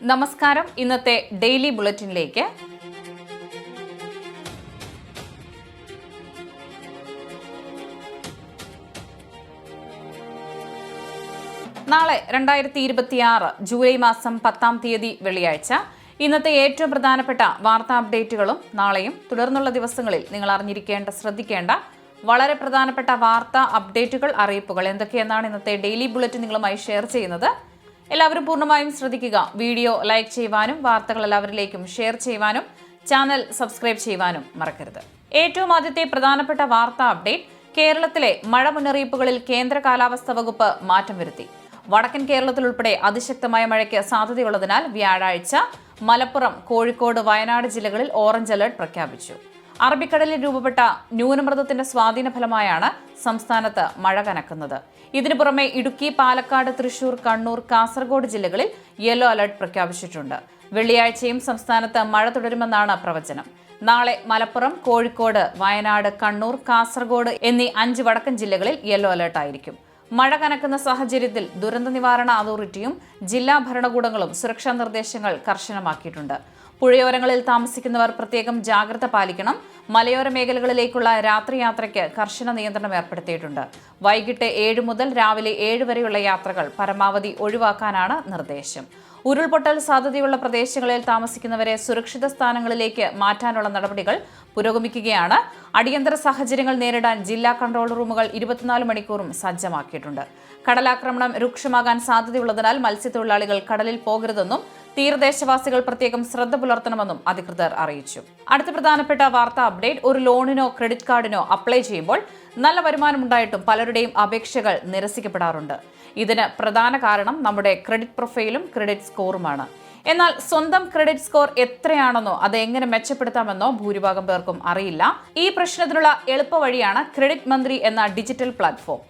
നമസ്കാരം. ഇന്നത്തെ ഡെയിലി ബുള്ളറ്റിനിലേക്ക് നാളെ 2026 ജൂലൈ മാസം 10-ാം തീയതി വെള്ളിയാഴ്ച. ഇന്നത്തെ ഏറ്റവും പ്രധാനപ്പെട്ട വാർത്താ അപ്ഡേറ്റുകളും നാളെയും തുടർന്നുള്ള ദിവസങ്ങളിൽ നിങ്ങൾ അറിഞ്ഞിരിക്കേണ്ട, ശ്രദ്ധിക്കേണ്ട വളരെ പ്രധാനപ്പെട്ട വാർത്താ അപ്ഡേറ്റുകൾ, അറിയിപ്പുകൾ എന്തൊക്കെയെന്നാണ് ഇന്നത്തെ ഡെയിലി ബുള്ളറ്റിൻ നിങ്ങളുമായി ഷെയർ ചെയ്യുന്നത്. എല്ലാവരും പൂർണ്ണമായും ശ്രദ്ധിക്കുക. വീഡിയോ ലൈക്ക് ചെയ്യുവാനും വാർത്തകൾ എല്ലാവരിലേക്കും ഷെയർ ചെയ്യുവാനും ചാനൽ സബ്സ്ക്രൈബ് ചെയ്യുവാനും മറക്കരുത്. ഏറ്റവും ആദ്യത്തെ പ്രധാനപ്പെട്ട വാർത്താ അപ്ഡേറ്റ്: കേരളത്തിലെ മഴ മുന്നറിയിപ്പുകളിൽ കേന്ദ്ര കാലാവസ്ഥാ വകുപ്പ് മാറ്റം വരുത്തി. വടക്കൻ കേരളത്തിൽ ഉൾപ്പെടെ അതിശക്തമായ മഴയ്ക്ക് സാധ്യതയുള്ളതിനാൽ വ്യാഴാഴ്ച മലപ്പുറം, കോഴിക്കോട്, വയനാട് ജില്ലകളിൽ ഓറഞ്ച് അലർട്ട് പ്രഖ്യാപിച്ചു. അറബിക്കടലിൽ രൂപപ്പെട്ട ന്യൂനമർദ്ദത്തിന്റെ സ്വാധീന ഫലമായാണ് സംസ്ഥാനത്ത് മഴ കനക്കുന്നത്. ഇതിനു പുറമെ ഇടുക്കി, പാലക്കാട്, തൃശൂർ, കണ്ണൂർ, കാസർഗോഡ് ജില്ലകളിൽ യെല്ലോ അലർട്ട് പ്രഖ്യാപിച്ചിട്ടുണ്ട്. വെള്ളിയാഴ്ചയും സംസ്ഥാനത്ത് മഴ തുടരുമെന്നാണ് പ്രവചനം. നാളെ മലപ്പുറം, കോഴിക്കോട്, വയനാട്, കണ്ണൂർ, കാസർഗോഡ് എന്നീ 5 വടക്കൻ ജില്ലകളിൽ യെല്ലോ അലർട്ട് ആയിരിക്കും. മഴ കനക്കുന്ന സാഹചര്യത്തിൽ ദുരന്ത നിവാരണ അതോറിറ്റിയും ജില്ലാ ഭരണകൂടങ്ങളും സുരക്ഷാ നിർദ്ദേശങ്ങൾ കർശനമാക്കിയിട്ടുണ്ട്. പുഴയോരങ്ങളിൽ താമസിക്കുന്നവർ പ്രത്യേകം ജാഗ്രത പാലിക്കണം. മലയോര മേഖലകളിലേക്കുള്ള രാത്രി യാത്രയ്ക്ക് കർശന നിയന്ത്രണം ഏർപ്പെടുത്തിയിട്ടുണ്ട്. വൈകിട്ട് 7 മുതൽ രാവിലെ 7 വരെയുള്ള യാത്രകൾ പരമാവധി ഒഴിവാക്കാനാണ് നിർദ്ദേശം. ഉരുൾപൊട്ടൽ സാധ്യതയുള്ള പ്രദേശങ്ങളിൽ താമസിക്കുന്നവരെ സുരക്ഷിത സ്ഥാനങ്ങളിലേക്ക് മാറ്റാനുള്ള നടപടികൾ പുരോഗമിക്കുകയാണ്. അടിയന്തര സാഹചര്യങ്ങൾ നേരിടാൻ ജില്ലാ കൺട്രോൾ റൂമുകൾ 24 മണിക്കൂറും സജ്ജമാക്കിയിട്ടുണ്ട്. കടലാക്രമണം രൂക്ഷമാകാൻ സാധ്യതയുള്ളതിനാൽ മത്സ്യത്തൊഴിലാളികൾ കടലിൽ പോകരുതെന്നും തീരദേശവാസികൾ പ്രത്യേകം ശ്രദ്ധ പുലർത്തണമെന്നും അധികൃതർ അറിയിച്ചു. അടുത്ത പ്രധാനപ്പെട്ട വാർത്താ അപ്ഡേറ്റ്: ഒരു ലോണിനോ ക്രെഡിറ്റ് കാർഡിനോ അപ്ലൈ ചെയ്യുമ്പോൾ നല്ല വരുമാനമുണ്ടായിട്ടും പലരുടെയും അപേക്ഷകൾ നിരസിക്കപ്പെടാറുണ്ട്. ഇതിന് പ്രധാന കാരണം നമ്മുടെ ക്രെഡിറ്റ് പ്രൊഫൈലും ക്രെഡിറ്റ് സ്കോറുമാണ്. എന്നാൽ സ്വന്തം ക്രെഡിറ്റ് സ്കോർ എത്രയാണെന്നോ അത് എങ്ങനെ മെച്ചപ്പെടുത്താമെന്നോ ഭൂരിഭാഗം പേർക്കും അറിയില്ല. ഈ പ്രശ്നത്തിനുള്ള എളുപ്പവഴിയാണ് ക്രെഡിറ്റ് മന്ത്രി എന്ന ഡിജിറ്റൽ പ്ലാറ്റ്ഫോം.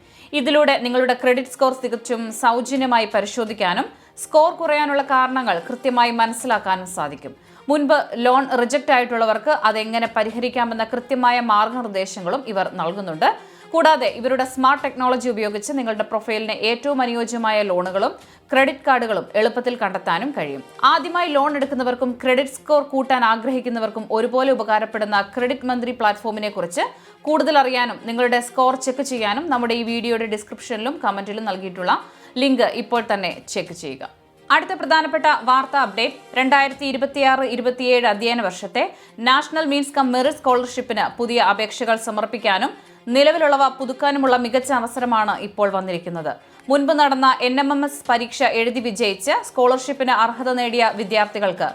ഇതിലൂടെ നിങ്ങളുടെ ക്രെഡിറ്റ് സ്കോർ തികച്ചും സൗജന്യമായി പരിശോധിക്കാനും സ്കോർ കുറയാനുള്ള കാരണങ്ങൾ കൃത്യമായി മനസ്സിലാക്കാനും സാധിക്കും. മുൻപ് ലോൺ റിജക്റ്റ് ആയിട്ടുള്ളവർക്ക് അതെങ്ങനെ പരിഹരിക്കാമെന്ന കൃത്യമായ മാർഗനിർദ്ദേശങ്ങളും ഇവർ നൽകുന്നുണ്ട്. കൂടാതെ ഇവരുടെ സ്മാർട്ട് ടെക്നോളജി ഉപയോഗിച്ച് നിങ്ങളുടെ പ്രൊഫൈലിന് ഏറ്റവും അനുയോജ്യമായ ലോണുകളും ക്രെഡിറ്റ് കാർഡുകളും എളുപ്പത്തിൽ കണ്ടെത്താനും കഴിയും. ആദ്യമായി ലോൺ എടുക്കുന്നവർക്കും ക്രെഡിറ്റ് സ്കോർ കൂട്ടാൻ ആഗ്രഹിക്കുന്നവർക്കും ഒരുപോലെ ഉപകാരപ്പെടുന്ന ക്രെഡിറ്റ് മന്ത്രി പ്ലാറ്റ്ഫോമിനെ കുറിച്ച് കൂടുതൽ അറിയാനും നിങ്ങളുടെ സ്കോർ ചെക്ക് ചെയ്യാനും നമ്മുടെ ഈ വീഡിയോയുടെ ഡിസ്ക്രിപ്ഷനിലും കമന്റിലും നൽകിയിട്ടുള്ള ലിങ്ക് ഇപ്പോൾ തന്നെ ചെക്ക് ചെയ്യുക. അടുത്ത പ്രധാനപ്പെട്ട വാർത്താ അപ്ഡേറ്റ്: 2026-27 അധ്യയന വർഷത്തെ നാഷണൽ മീൻസ് കം മെറിറ്റ് സ്കോളർഷിപ്പിന് പുതിയ അപേക്ഷകൾ സമർപ്പിക്കാനും നിലവിലുള്ളവ പുതുക്കാനുമുള്ള മികച്ച അവസരമാണ് ഇപ്പോൾ വന്നിരിക്കുന്നത്. മുൻപ് നടന്ന NMMS പരീക്ഷ എഴുതി വിജയിച്ച് സ്കോളർഷിപ്പിന് അർഹത നേടിയ വിദ്യാർത്ഥികൾക്ക്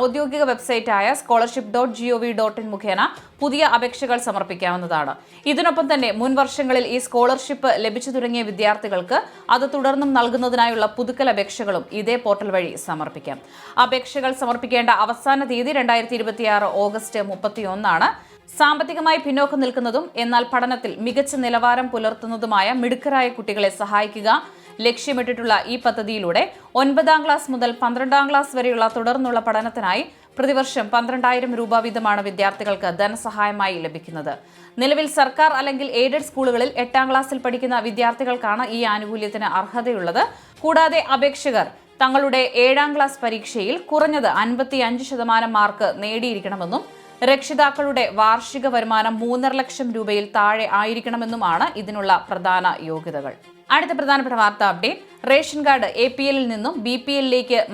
ഔദ്യോഗിക വെബ്സൈറ്റായ scholarship.gov.in മുഖേന പുതിയ അപേക്ഷകൾ സമർപ്പിക്കാവുന്നതാണ്. ഇതിനൊപ്പം തന്നെ മുൻ വർഷങ്ങളിൽ ഈ സ്കോളർഷിപ്പ് ലഭിച്ചു തുടങ്ങിയ വിദ്യാർത്ഥികൾക്ക് അത് തുടർന്നും നൽകുന്നതിനായുള്ള പുതുക്കൽ അപേക്ഷകളും ഇതേ പോർട്ടൽ വഴി സമർപ്പിക്കാം. അപേക്ഷകൾ സമർപ്പിക്കേണ്ട അവസാന തീയതി 2026 ഓഗസ്റ്റ് 31 സാമ്പത്തികമായി പിന്നോക്കം നിൽക്കുന്നതും എന്നാൽ പഠനത്തിൽ മികച്ച നിലവാരം പുലർത്തുന്നതുമായ മിടുക്കരായ കുട്ടികളെ സഹായിക്കുക ലക്ഷ്യമിട്ടിട്ടുള്ള ഈ പദ്ധതിയിലൂടെ 9ാം ക്ലാസ് മുതൽ 12ാം ക്ലാസ് വരെയുള്ള തുടർന്നുള്ള പഠനത്തിനായി പ്രതിവർഷം 12,000 രൂപ വീതമാണ് വിദ്യാർത്ഥികൾക്ക് ധനസഹായമായി ലഭിക്കുന്നത്. നിലവിൽ സർക്കാർ അല്ലെങ്കിൽ എയ്ഡഡ് സ്കൂളുകളിൽ 8ാം ക്ലാസ്സിൽ പഠിക്കുന്ന വിദ്യാർത്ഥികൾക്കാണ് ഈ ആനുകൂല്യത്തിന് അർഹതയുള്ളത്. കൂടാതെ അപേക്ഷകർ തങ്ങളുടെ 7ാം ക്ലാസ് പരീക്ഷയിൽ കുറഞ്ഞത് 55% മാർക്ക് നേടിയിരിക്കണമെന്നും രക്ഷിതാക്കളുടെ വാർഷിക വരുമാനം 3.5 ലക്ഷം രൂപയിൽ താഴെ ആയിരിക്കണമെന്നുമാണ് ഇതിനുള്ള പ്രധാന യോഗ്യതകൾ. അടുത്ത പ്രധാനപ്പെട്ട വാർത്താ അപ്ഡേറ്റ്: റേഷൻ കാർഡ് APL നിന്നും BPL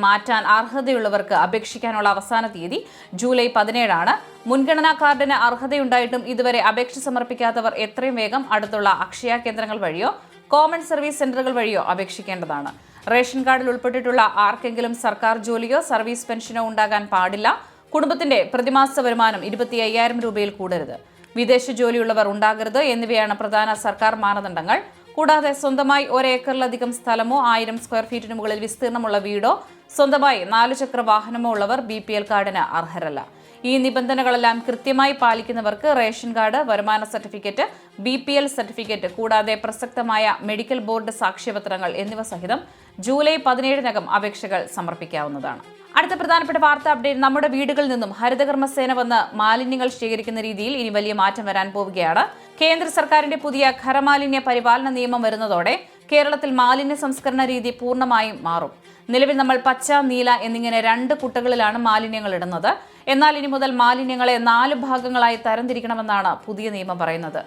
മാറ്റാൻ അർഹതയുള്ളവർക്ക് അപേക്ഷിക്കാനുള്ള അവസാന തീയതി ജൂലൈ 17 മുൻഗണനാ കാർഡിന് അർഹതയുണ്ടായിട്ടും ഇതുവരെ അപേക്ഷ സമർപ്പിക്കാത്തവർ എത്രയും വേഗം അടുത്തുള്ള അക്ഷയ കേന്ദ്രങ്ങൾ വഴിയോ കോമൺ സർവീസ് സെന്ററുകൾ വഴിയോ അപേക്ഷിക്കേണ്ടതാണ്. റേഷൻ കാർഡിൽ ഉൾപ്പെട്ടിട്ടുള്ള ആർക്കെങ്കിലും സർക്കാർ ജോലിയോ സർവീസ് പെൻഷനോ ഉണ്ടാകാൻ പാടില്ല. കുടുംബത്തിന്റെ പ്രതിമാസ വരുമാനം 25,000 രൂപയിൽ കൂടരുത്. വിദേശ ജോലിയുള്ളവർ ഉണ്ടാകരുത് എന്നിവയാണ് പ്രധാന സർക്കാർ മാനദണ്ഡങ്ങൾ. കൂടാതെ സ്വന്തമായി 1 ഏക്കറിലധികം സ്ഥലമോ 1000 സ്ക്വയർ ഫീറ്റിന് മുകളിൽ വിസ്തീർണമുള്ള വീടോ സ്വന്തമായി 4 ചക്ര വാഹനമോ ഉള്ളവർ BPL കാർഡിന് അർഹരല്ല. ഈ നിബന്ധനകളെല്ലാം കൃത്യമായി പാലിക്കുന്നവർക്ക് റേഷൻ കാർഡ്, വരുമാന സർട്ടിഫിക്കറ്റ്, BPL സർട്ടിഫിക്കറ്റ് കൂടാതെ പ്രസക്തമായ മെഡിക്കൽ ബോർഡ് സാക്ഷ്യപത്രങ്ങൾ എന്നിവ സഹിതം ജൂലൈ 17 അപേക്ഷകൾ സമർപ്പിക്കാവുന്നതാണ്. അടുത്ത പ്രധാനപ്പെട്ട വാർത്താ അപ്ഡേറ്റ്: നമ്മുടെ വീടുകളിൽ നിന്നും ഹരിതകർമ്മസേന വന്ന് മാലിന്യങ്ങൾ ശേഖരിക്കുന്ന രീതിയിൽ ഇനി വലിയ മാറ്റം വരാൻ പോവുകയാണ്. കേന്ദ്ര സർക്കാരിന്റെ പുതിയ ഖരമാലിന്യ പരിപാലന നിയമം വരുന്നതോടെ കേരളത്തിൽ മാലിന്യ സംസ്കരണ രീതി പൂർണ്ണമായും മാറും. നിലവിൽ നമ്മൾ പച്ച, നീല എന്നിങ്ങനെ 2 കുട്ടകളിലാണ് മാലിന്യങ്ങൾ ഇടുന്നത്. എന്നാൽ ഇനി മുതൽ മാലിന്യങ്ങളെ 4 ഭാഗങ്ങളായി തരംതിരിക്കണമെന്നാണ് പുതിയ നിയമം പറയുന്നത്.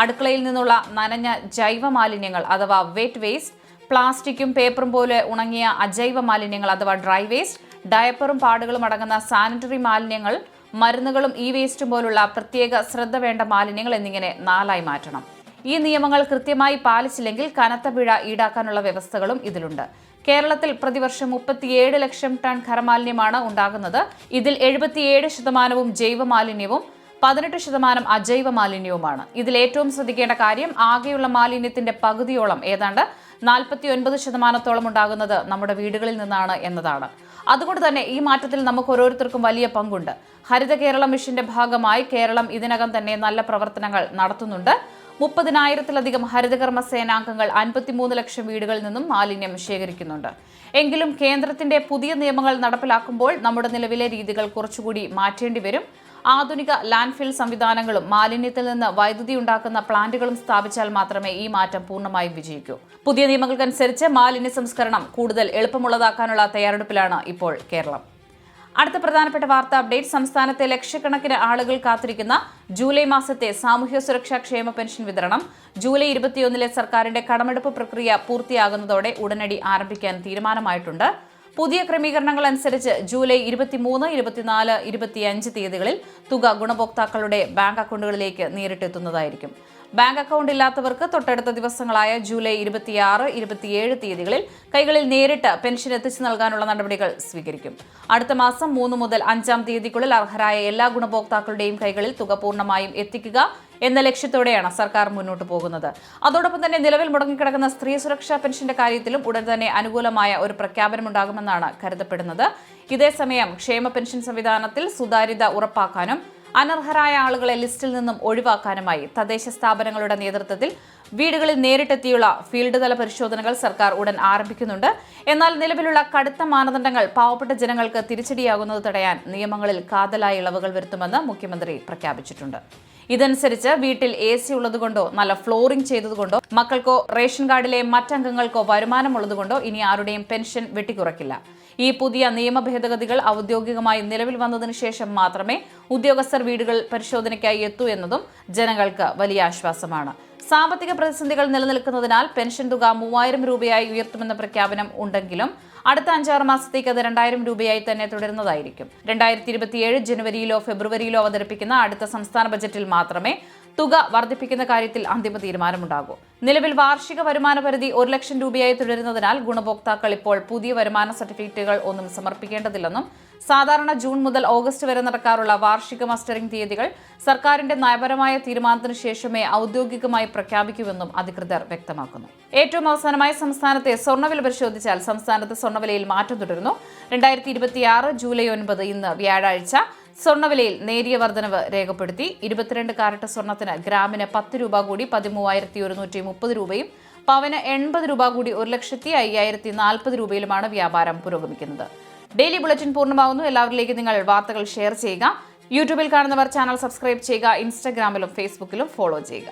അടുക്കളയിൽ നിന്നുള്ള നനഞ്ഞ ജൈവ മാലിന്യങ്ങൾ അഥവാ വെറ്റ് വേസ്റ്റ്, പ്ലാസ്റ്റിക്കും പേപ്പറും പോലെ ഉണങ്ങിയ അജൈവ മാലിന്യങ്ങൾ അഥവാ ഡ്രൈ വേസ്റ്റ്, ഡയപ്പറും പാടുകളും അടങ്ങുന്ന സാനിറ്ററി മാലിന്യങ്ങൾ, മരുന്നുകളും വേസ്റ്റും പോലുള്ള പ്രത്യേക ശ്രദ്ധ വേണ്ട മാലിന്യങ്ങൾ എന്നിങ്ങനെ 4ആയി മാറ്റണം. ഈ നിയമങ്ങൾ കൃത്യമായി പാലിച്ചില്ലെങ്കിൽ കനത്ത പിഴ ഈടാക്കാനുള്ള വ്യവസ്ഥകളും ഇതിലുണ്ട്. കേരളത്തിൽ പ്രതിവർഷം 37 ലക്ഷം ടൺ ഖരമാലിന്യമാണ് ഉണ്ടാകുന്നത്. ഇതിൽ 77% ജൈവ മാലിന്യവും 18% അജൈവ മാലിന്യവുമാണ്. ഇതിൽ ഏറ്റവും ശ്രദ്ധിക്കേണ്ട കാര്യം ആകെയുള്ള മാലിന്യത്തിന്റെ പകുതിയോളം ഏതാണ്ട് 49% ഉണ്ടാകുന്നത് നമ്മുടെ വീടുകളിൽ നിന്നാണ് എന്നതാണ്. അതുകൊണ്ട് തന്നെ ഈ മാറ്റത്തിൽ നമുക്ക് ഓരോരുത്തർക്കും വലിയ പങ്കുണ്ട്. ഹരിത കേരള മിഷന്റെ ഭാഗമായി കേരളം ഇതിനകം തന്നെ നല്ല പ്രവർത്തനങ്ങൾ നടത്തുന്നുണ്ട്. 30,000-ലധികം ഹരിതകർമ്മ സേനാംഗങ്ങൾ 53 ലക്ഷം വീടുകളിൽ നിന്നും മാലിന്യം ശേഖരിക്കുന്നുണ്ട്. എങ്കിലും കേന്ദ്രത്തിന്റെ പുതിയ നിയമങ്ങൾ നടപ്പിലാക്കുമ്പോൾ നമ്മുടെ നിലവിലെ രീതികൾ കുറച്ചുകൂടി മാറ്റേണ്ടി വരും. ആധുനിക ലാൻഡ്ഫിൽ സംവിധാനങ്ങളും മാലിന്യത്തിൽ നിന്ന് വൈദ്യുതി ഉണ്ടാക്കുന്ന പ്ലാന്റുകളും സ്ഥാപിച്ചാൽ മാത്രമേ ഈ മാറ്റം പൂർണ്ണമായും വിജയിക്കൂ. പുതിയ നിയമങ്ങൾക്കനുസരിച്ച് മാലിന്യ സംസ്കരണം കൂടുതൽ എളുപ്പമുള്ളതാക്കാനുള്ള തയ്യാറെടുപ്പിലാണ് ഇപ്പോൾ കേരളം. അടുത്ത പ്രധാനപ്പെട്ട വാർത്താ അപ്ഡേറ്റ്. സംസ്ഥാനത്തെ ലക്ഷക്കണക്കിന് ആളുകൾ കാത്തിരിക്കുന്ന ജൂലൈ മാസത്തെ സാമൂഹ്യ സുരക്ഷാ ക്ഷേമ പെൻഷൻ വിതരണം ജൂലൈ 21 സർക്കാരിന്റെ കടമെടുപ്പ് പ്രക്രിയ പൂർത്തിയാകുന്നതോടെ ഉടനടി ആരംഭിക്കാൻ തീരുമാനമായിട്ടുണ്ട്. പുതിയ ക്രമീകരണങ്ങൾ അനുസരിച്ച് ജൂലൈ 23, 24, 25 തീയതികളിൽ തുക ഗുണഭോക്താക്കളുടെ ബാങ്ക് അക്കൗണ്ടുകളിലേക്ക് നേരിട്ടെത്തുന്നതായിരിക്കും. ബാങ്ക് അക്കൗണ്ട് ഇല്ലാത്തവർക്ക് തൊട്ടടുത്ത ദിവസങ്ങളായ ജൂലൈ 26, 27 തീയതികളിൽ കൈകളിൽ നേരിട്ട് പെൻഷൻ എത്തിച്ചു നൽകാനുള്ള നടപടികൾ സ്വീകരിക്കും. അടുത്ത മാസം 3 മുതൽ 5 തീയതിക്കുള്ളിൽ അർഹരായ എല്ലാ ഗുണഭോക്താക്കളുടെയും കൈകളിൽ തുക പൂർണ്ണമായും എത്തിക്കുക എന്ന ലക്ഷ്യത്തോടെയാണ് സർക്കാർ മുന്നോട്ട് പോകുന്നത്. അതോടൊപ്പം തന്നെ നിലവിൽ മുടങ്ങിക്കിടക്കുന്ന സ്ത്രീ സുരക്ഷാ പെൻഷന്റെ കാര്യത്തിലും ഉടൻ തന്നെ അനുകൂലമായ ഒരു പ്രഖ്യാപനമുണ്ടാകുമെന്നാണ് കരുതപ്പെടുന്നത്. ഇതേസമയം ക്ഷേമ പെൻഷൻ സംവിധാനത്തിൽ സുതാര്യത ഉറപ്പാക്കാനും അനർഹരായ ആളുകളെ ലിസ്റ്റിൽ നിന്നും ഒഴിവാക്കാനുമായി തദ്ദേശ സ്ഥാപനങ്ങളുടെ നേതൃത്വത്തിൽ വീടുകളിൽ നേരിട്ടെത്തിയുള്ള ഫീൽഡ് തല പരിശോധനകൾ സർക്കാർ ഉടൻ ആരംഭിക്കുന്നുണ്ട്. എന്നാൽ നിലവിലുള്ള കടുത്ത മാനദണ്ഡങ്ങൾ പാവപ്പെട്ട ജനങ്ങൾക്ക് തിരിച്ചടിയാകുന്നത് തടയാൻ നിയമങ്ങളിൽ കാതലായ ഇളവുകൾ വരുത്തുമെന്ന് മുഖ്യമന്ത്രി പ്രഖ്യാപിച്ചിട്ടുണ്ട്. ഇതനുസരിച്ച് വീട്ടിൽ AC ഉള്ളതുകൊണ്ടോ നല്ല ഫ്ലോറിംഗ് ചെയ്തതുകൊണ്ടോ മക്കൾക്കോ റേഷൻ കാർഡിലെ മറ്റംഗങ്ങൾക്കോ വരുമാനമുള്ളതുകൊണ്ടോ ഇനി ആരുടെയും പെൻഷൻ വെട്ടിക്കുറയ്ക്കില്ല. ഈ പുതിയ നിയമ ഭേദഗതികൾ ഔദ്യോഗികമായി നിലവിൽ വന്നതിനു ശേഷം മാത്രമേ ഉദ്യോഗസ്ഥർ വീടുകൾ പരിശോധനയ്ക്കായി എത്തൂ എന്നതും ജനങ്ങൾക്ക് വലിയ ആശ്വാസമാണ്. സാമ്പത്തിക പ്രതിസന്ധികൾ നിലനിൽക്കുന്നതിനാൽ പെൻഷൻ തുക 3000 രൂപയായി ഉയർത്തുമെന്ന പ്രഖ്യാപനം ഉണ്ടെങ്കിലും അടുത്ത 5-6 മാസത്തേക്ക് അത് 2000 രൂപയായി തന്നെ തുടരുന്നതായിരിക്കും. 2027 ജനുവരിയിലോ ഫെബ്രുവരിയിലോ അവതരിപ്പിക്കുന്ന അടുത്ത സംസ്ഥാന ബജറ്റിൽ മാത്രമേ തുക വർദ്ധിപ്പിക്കുന്ന കാര്യത്തിൽ അന്തിമ തീരുമാനമുണ്ടാകൂ. നിലവിൽ വാർഷിക വരുമാന പരിധി 1 ലക്ഷം രൂപയായി തുടരുന്നതിനാൽ ഗുണഭോക്താക്കൾ ഇപ്പോൾ പുതിയ വരുമാന സർട്ടിഫിക്കറ്റുകൾ ഒന്നും സമർപ്പിക്കേണ്ടതില്ലെന്നും സാധാരണ ജൂൺ മുതൽ ഓഗസ്റ്റ് വരെ നടക്കാറുള്ള വാർഷിക മസ്റ്ററിംഗ് തീയതികൾ സർക്കാരിന്റെ നയപരമായ തീരുമാനത്തിന് ശേഷമേ ഔദ്യോഗികമായി പ്രഖ്യാപിക്കൂവെന്നും അധികൃതർ വ്യക്തമാക്കുന്നു. ഏറ്റവും അവസാനമായി സംസ്ഥാനത്തെ സ്വർണ്ണവില പരിശോധിച്ചാൽ സംസ്ഥാനത്ത് സ്വർണ്ണവിലയിൽ മാറ്റം തുടരുന്നു. 2026 ജൂലൈ 9 ഇന്ന് വ്യാഴാഴ്ച സ്വർണ്ണവിലയിൽ നേരിയ വർധനവ് രേഖപ്പെടുത്തി. 22 കാരറ്റ് സ്വർണ്ണത്തിന് ഗ്രാമിന് 10 രൂപ കൂടി 13,130 രൂപയും പവന് 80 രൂപ കൂടി 1,05,040 രൂപയിലുമാണ് വ്യാപാരം പുരോഗമിക്കുന്നത്. ഡെയിലി ബുള്ളറ്റിൻ പൂർണ്ണമാകുന്നു. എല്ലാവരിലേക്കും നിങ്ങൾ വാർത്തകൾ ഷെയർ ചെയ്യുക. യൂട്യൂബിൽ കാണുന്നവർ ചാനൽ സബ്സ്ക്രൈബ് ചെയ്യുക. ഇൻസ്റ്റാഗ്രാമിലും ഫേസ്ബുക്കിലും ഫോളോ ചെയ്യുക.